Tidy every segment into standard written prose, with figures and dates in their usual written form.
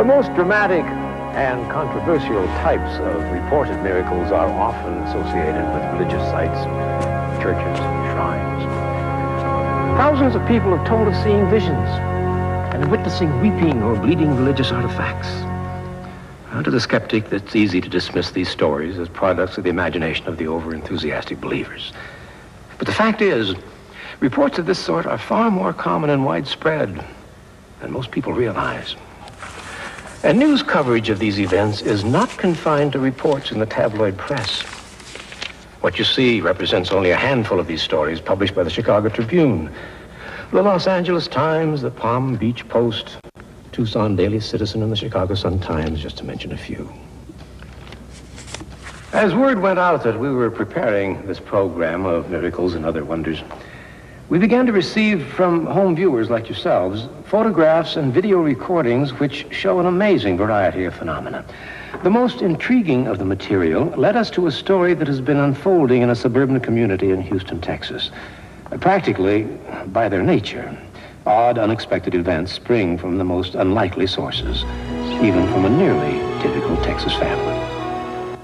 The most dramatic and controversial types of reported miracles are often associated with religious sites, churches, shrines. Thousands of people have told of seeing visions and witnessing weeping or bleeding religious artifacts. To the skeptic, it's easy to dismiss these stories as products of the imagination of the over-enthusiastic believers. But the fact is, reports of this sort are far more common and widespread than most people realize. And news coverage of these events is not confined to reports in the tabloid press. What you see represents only a handful of these stories published by the Chicago Tribune, the Los Angeles Times, the Palm Beach Post, Tucson Daily Citizen, and the Chicago Sun-Times, just to mention a few. As word went out that we were preparing this program of miracles and other wonders, we began to receive from home viewers like yourselves photographs and video recordings which show an amazing variety of phenomena. The most intriguing of the material led us to a story that has been unfolding in a suburban community in Houston, Texas. Practically, by their nature, odd, unexpected events spring from the most unlikely sources, even from a nearly typical Texas family.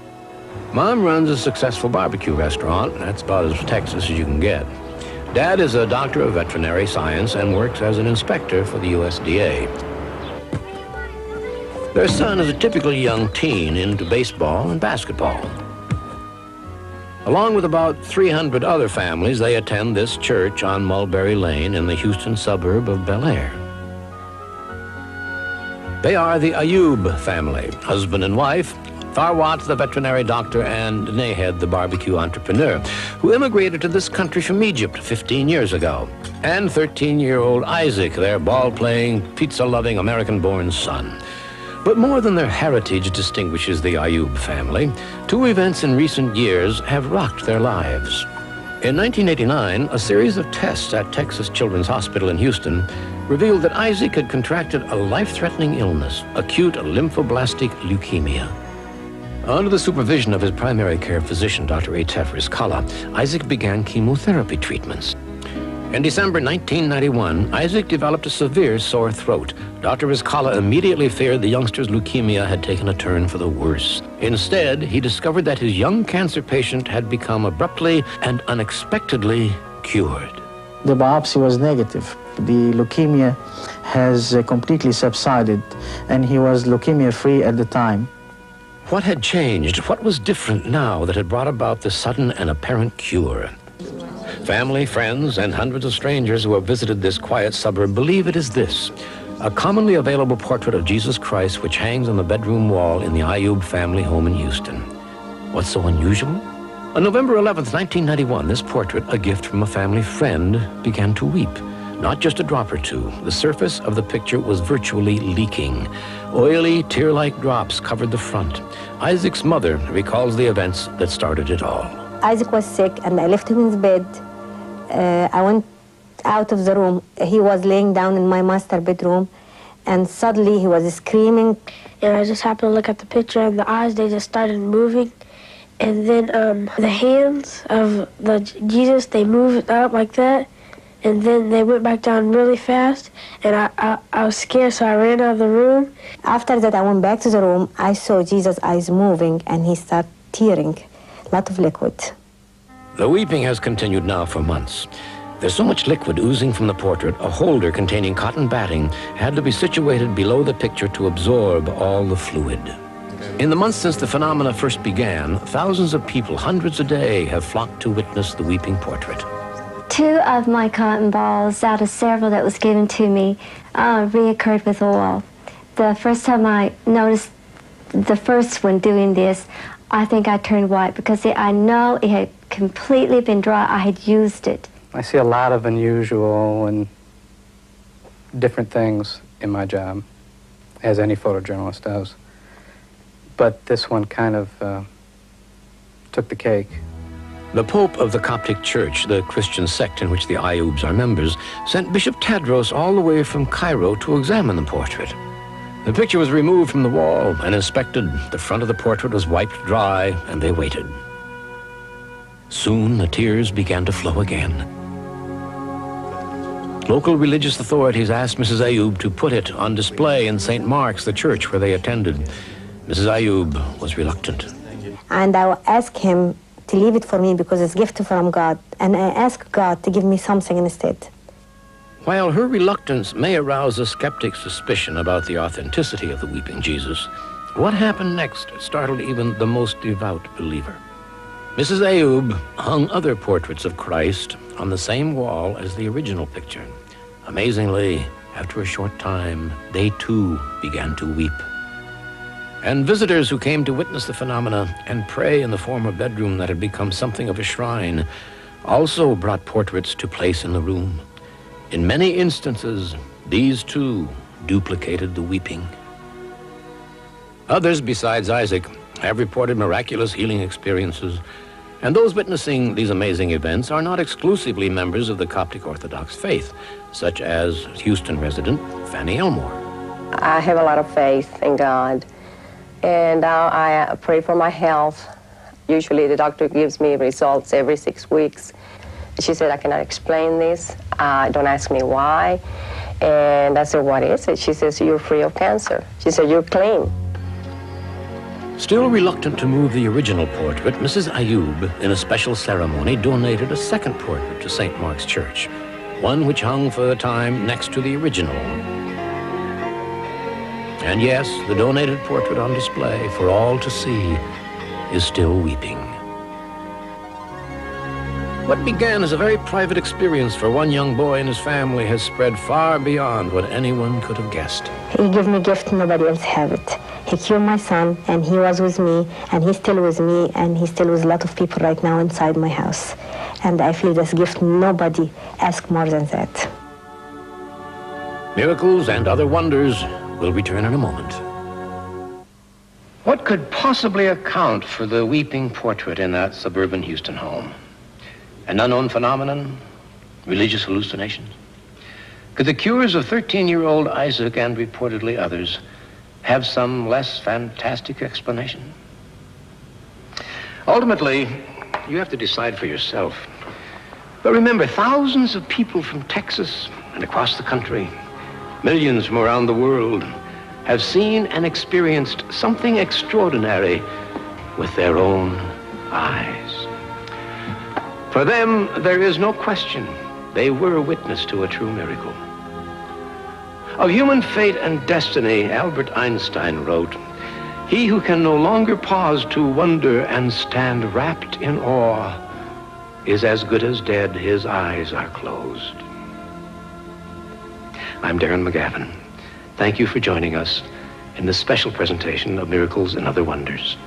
Mom runs a successful barbecue restaurant, and that's about as Texas as you can get. Dad is a doctor of veterinary science and works as an inspector for the USDA. Their son is a typical young teen into baseball and basketball. Along with about 300 other families, they attend this church on Mulberry Lane in the Houston suburb of Bel Air. They are the Ayub family, husband and wife, Tharwat, the veterinary doctor, and Nahed, the barbecue entrepreneur, who immigrated to this country from Egypt 15 years ago, and 13-year-old Isaac, their ball-playing, pizza-loving, American-born son. But more than their heritage distinguishes the Ayub family, two events in recent years have rocked their lives. In 1989, a series of tests at Texas Children's Hospital in Houston revealed that Isaac had contracted a life-threatening illness, acute lymphoblastic leukemia. Under the supervision of his primary care physician, Dr. Atef Rizkallah, Isaac began chemotherapy treatments. In December 1991, Isaac developed a severe sore throat. Dr. Rizkallah immediately feared the youngster's leukemia had taken a turn for the worse. Instead, he discovered that his young cancer patient had become abruptly and unexpectedly cured. The biopsy was negative. The leukemia has completely subsided, and he was leukemia-free at the time. What had changed? What was different now that had brought about the sudden and apparent cure? Family, friends, and hundreds of strangers who have visited this quiet suburb believe it is this: a commonly available portrait of Jesus Christ which hangs on the bedroom wall in the Ayub family home in Houston. What's so unusual? On November 11th, 1991, this portrait, a gift from a family friend, began to weep. Not just a drop or two. The surface of the picture was virtually leaking. Oily, tear-like drops covered the front. Isaac's mother recalls the events that started it all. Isaac was sick, and I left him in his bed. I went out of the room. He was laying down in my master bedroom, and suddenly he was screaming. And I just happened to look at the picture, and the eyes, they just started moving. And then the hands of the Jesus, they moved up like that. And then they went back down really fast, and I was scared, so I ran out of the room. After that, I went back to the room. I saw Jesus' eyes moving, and he started tearing, a lot of liquid. The weeping has continued now for months. There's so much liquid oozing from the portrait, a holder containing cotton batting had to be situated below the picture to absorb all the fluid. In the months since the phenomena first began, thousands of people, hundreds a day, have flocked to witness the weeping portrait. 2 of my cotton balls out of several that was given to me reoccurred with oil. The first time I noticed the first one doing this, I think I turned white because I know it had completely been dry. I had used it. I see a lot of unusual and different things in my job, as any photojournalist does. But this one kind of took the cake. The Pope of the Coptic Church, the Christian sect in which the Ayubs are members, sent Bishop Tadros all the way from Cairo to examine the portrait. The picture was removed from the wall and inspected. The front of the portrait was wiped dry, and they waited. Soon the tears began to flow again. Local religious authorities asked Mrs. Ayoub to put it on display in St. Mark's, the church where they attended. Mrs. Ayoub was reluctant. And I asked him to leave it for me because it's a gift from God. And I asked God to give me something instead. While her reluctance may arouse a skeptic's suspicion about the authenticity of the weeping Jesus, what happened next startled even the most devout believer. Mrs. Ayoub hung other portraits of Christ on the same wall as the original picture. Amazingly, after a short time, they too began to weep. And visitors who came to witness the phenomena and pray in the former bedroom that had become something of a shrine also brought portraits to place in the room. In many instances, these too duplicated the weeping. Others besides Isaac have reported miraculous healing experiences, and those witnessing these amazing events are not exclusively members of the Coptic Orthodox faith, such as Houston resident Fanny Elmore. I have a lot of faith in God, and I pray for my health. Usually the doctor gives me results every 6 weeks. She said, I cannot explain this. Don't ask me why. And I said, what is it? She says, you're free of cancer. She said, you're clean. Still reluctant to move the original portrait, Mrs. Ayoub, in a special ceremony, donated a second portrait to St. Mark's Church, one which hung for a time next to the original. And yes, the donated portrait on display for all to see is still weeping. What began as a very private experience for one young boy and his family has spread far beyond what anyone could have guessed. He gave me a gift, nobody else have it. He cured my son, and he was with me, and he's still with me, and he's still with a lot of people right now inside my house. And I feel this gift, nobody asked more than that. Miracles and other wonders will return in a moment. What could possibly account for the weeping portrait in that suburban Houston home? An unknown phenomenon? Religious hallucinations? Could the cures of 13-year-old Isaac and reportedly others have some less fantastic explanation? Ultimately, you have to decide for yourself. But remember, thousands of people from Texas and across the country, millions from around the world, have seen and experienced something extraordinary with their own eyes. For them, there is no question they were a witness to a true miracle. Of human fate and destiny, Albert Einstein wrote, "He who can no longer pause to wonder and stand wrapped in awe is as good as dead, his eyes are closed." I'm Darren McGavin. Thank you for joining us in this special presentation of Miracles and Other Wonders.